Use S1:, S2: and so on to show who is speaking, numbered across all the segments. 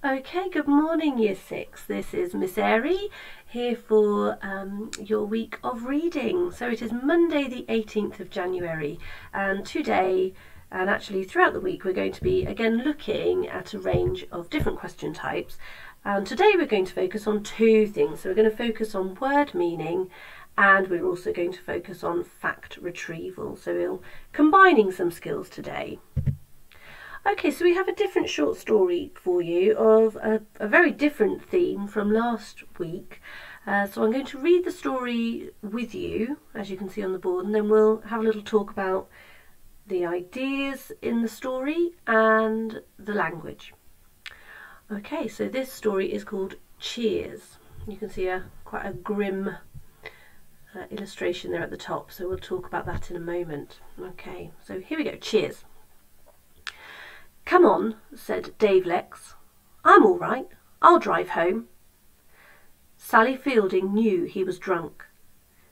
S1: Okay, good morning Year 6. This is Miss Airy here for your week of reading. So it is Monday the 18th of January, and today and actually throughout the week we're going to be again looking at a range of different question types, and today we're going to focus on two things. So we're going to focus on word meaning, and we're also going to focus on fact retrieval. So we're combining some skills today. Okay, so we have a different short story for you of a very different theme from last week. So I'm going to read the story with you, as you can see on the board, and then we'll have a little talk about the ideas in the story and the language. Okay, so this story is called Cheers. You can see quite a grim illustration there at the top, so we'll talk about that in a moment. Okay, so here we go. Cheers. "Come on," said Dave Lex. "I'm all right. I'll drive home." Sally Fielding knew he was drunk.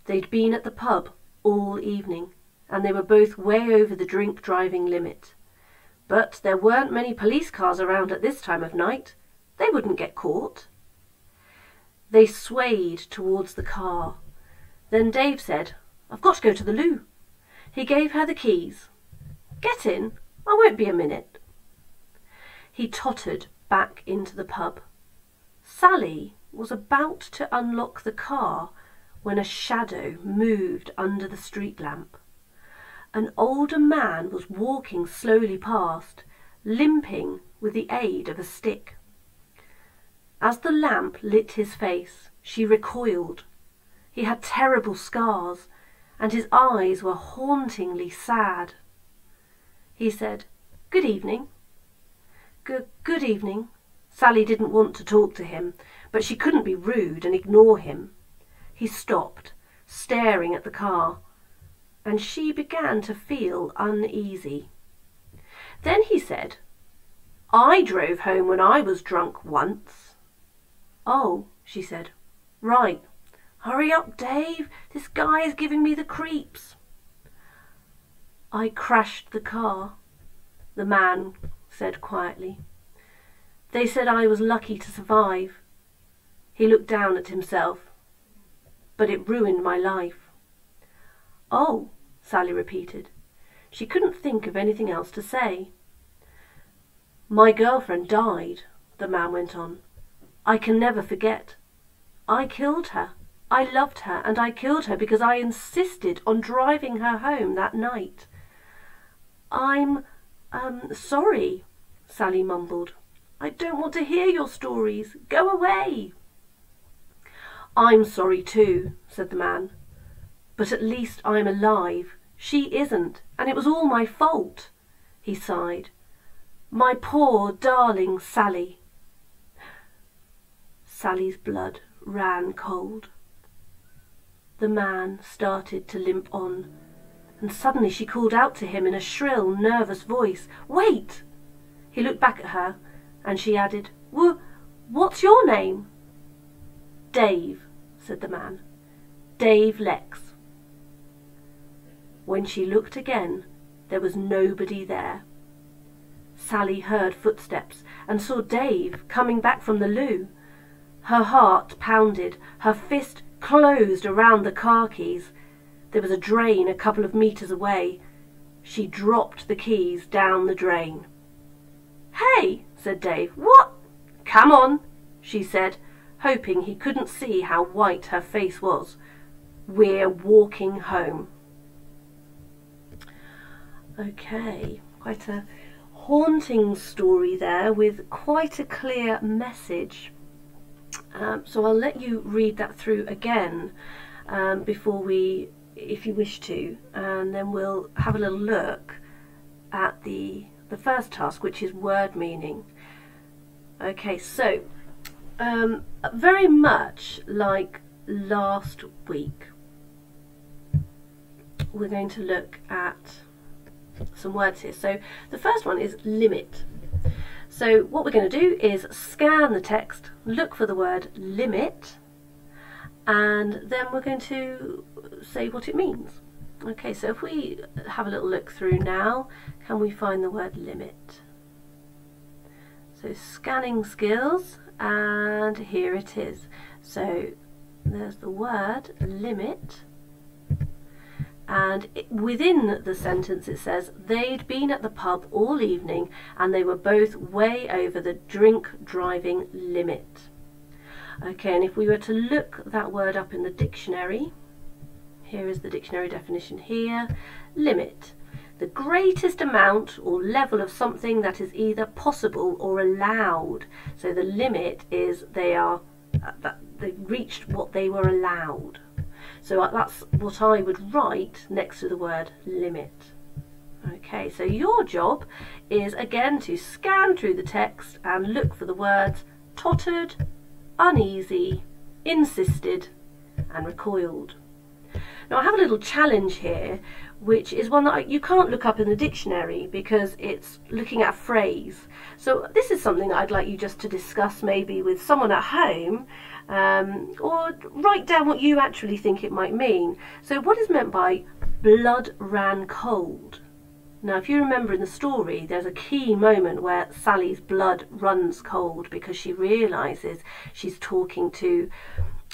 S1: They'd been at the pub all evening, and they were both way over the drink-driving limit. But there weren't many police cars around at this time of night. They wouldn't get caught. They swayed towards the car. Then Dave said, "I've got to go to the loo." He gave her the keys. "Get in. I won't be a minute." He tottered back into the pub. Sally was about to unlock the car when a shadow moved under the street lamp. An older man was walking slowly past, limping with the aid of a stick. As the lamp lit his face, she recoiled. He had terrible scars, and his eyes were hauntingly sad. He said, "Good evening." Good evening." Sally didn't want to talk to him, but she couldn't be rude and ignore him. He stopped, staring at the car, and she began to feel uneasy. Then he said, "I drove home when I was drunk once." "Oh," she said. "Right. Hurry up, Dave. This guy is giving me the creeps." "I crashed the car," the man said quietly. "They said I was lucky to survive." He looked down at himself. "But it ruined my life." "Oh," Sally repeated. She couldn't think of anything else to say. "My girlfriend died," the man went on. "I can never forget. I killed her. I loved her, and I killed her because I insisted on driving her home that night." I'm sorry," Sally mumbled. "I don't want to hear your stories. Go away." "I'm sorry too," said the man. "But at least I'm alive. She isn't, and it was all my fault." He sighed. "My poor, darling Sally." Sally's blood ran cold. The man started to limp on, and suddenly she called out to him in a shrill, nervous voice, "Wait!" He looked back at her, and she added, "What's your name?" "Dave," said the man. "Dave Lex." When she looked again, there was nobody there. Sally heard footsteps and saw Dave coming back from the loo. Her heart pounded, her fist closed around the car keys. There was a drain a couple of meters away. She dropped the keys down the drain. "Hey," said Dave. "What?" "Come on," she said, hoping he couldn't see how white her face was. "We're walking home." Okay, quite a haunting story there with quite a clear message. So I'll let you read that through again before we, if you wish to, and then we'll have a little look at the first task, which is word meaning. Okay, so very much like last week, we're going to look at some words here. So the first one is limit. So what we're going to do is scan the text, look for the word limit, and then we're going to say what it means. Okay, so if we have a little look through now, can we find the word limit? So scanning skills, and here it is. So there's the word limit, and within the sentence it says they'd been at the pub all evening and they were both way over the drink driving limit. Okay, and if we were to look that word up in the dictionary, here is the dictionary definition here. Limit: the greatest amount or level of something that is either possible or allowed. So the limit is they've reached what they were allowed. So that's what I would write next to the word limit. Okay, so your job is again to scan through the text and look for the words tottered, uneasy, insisted and recoiled. Now I have a little challenge here, which is one that you can't look up in the dictionary because it's looking at a phrase. So this is something that I'd like you just to discuss maybe with someone at home, or write down what you actually think it might mean. So what is meant by blood ran cold? Now if you remember in the story, there's a key moment where Sally's blood runs cold because she realises she's talking to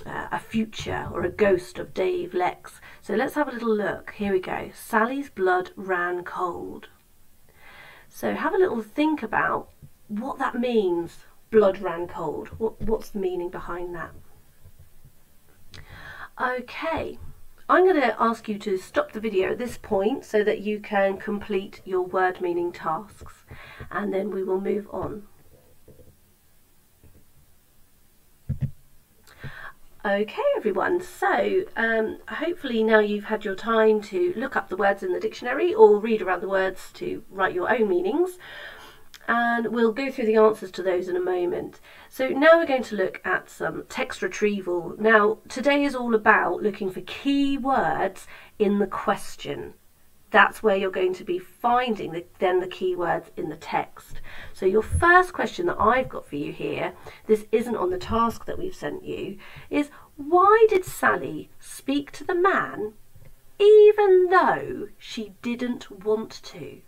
S1: a future or a ghost of Dave Lex. So let's have a little look. Here we go. Sally's blood ran cold. So have a little think about what that means. Blood ran cold. What's the meaning behind that? Okay, I'm going to ask you to stop the video at this point so that you can complete your word meaning tasks, and then we will move on. Okay everyone, so hopefully now you've had your time to look up the words in the dictionary or read around the words to write your own meanings, and we'll go through the answers to those in a moment. So now we're going to look at some text retrieval. Now today is all about looking for key words in the question. That's where you're going to be finding the keywords in the text. So your first question that I've got for you here, this isn't on the task that we've sent you, is why did Sally speak to the man even though she didn't want to?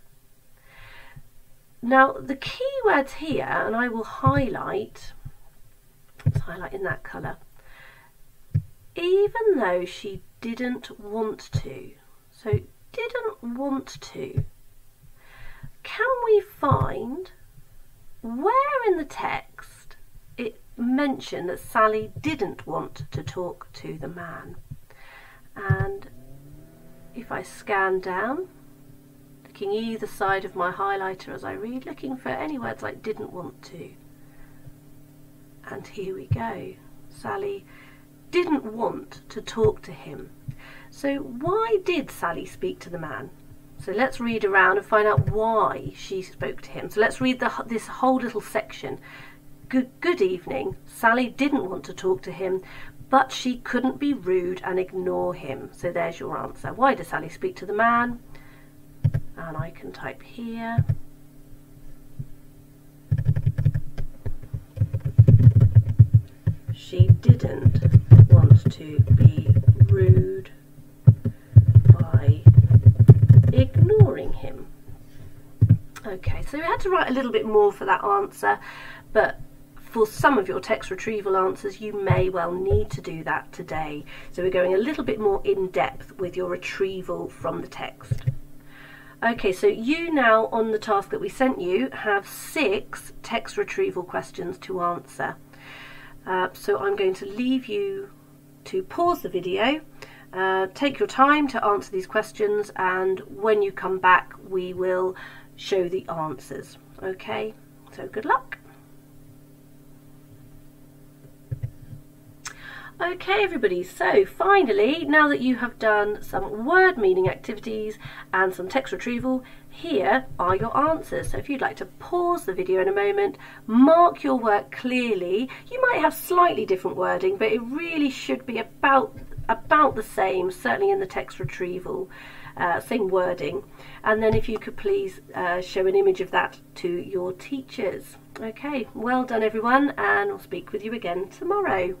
S1: Now the keywords here, and I will highlight, let's highlight in that colour, even though she didn't want to. So didn't want to. Can we find where in the text it mentioned that Sally didn't want to talk to the man? And if I scan down, looking either side of my highlighter as I read, looking for any words like didn't want to. And here we go. Sally didn't want to talk to him. So why did Sally speak to the man? So let's read around and find out why she spoke to him. So let's read this whole little section. Good evening. Sally didn't want to talk to him, but she couldn't be rude and ignore him. So there's your answer. Why did Sally speak to the man? And I can type here. She didn't want to be rude by ignoring him. Okay, so we had to write a little bit more for that answer, but for some of your text retrieval answers you may well need to do that today. So we're going a little bit more in depth with your retrieval from the text. Okay, so you now on the task that we sent you have 6 text retrieval questions to answer. So I'm going to leave you to pause the video, take your time to answer these questions, and when you come back we will show the answers. Okay, so good luck. Okay everybody, so finally, now that you have done some word meaning activities and some text retrieval, here are your answers. So if you'd like to pause the video in a moment, mark your work clearly. You might have slightly different wording, but it really should be about the same, certainly in the text retrieval, same wording. And then if you could please show an image of that to your teachers. Okay, well done everyone, and I'll speak with you again tomorrow.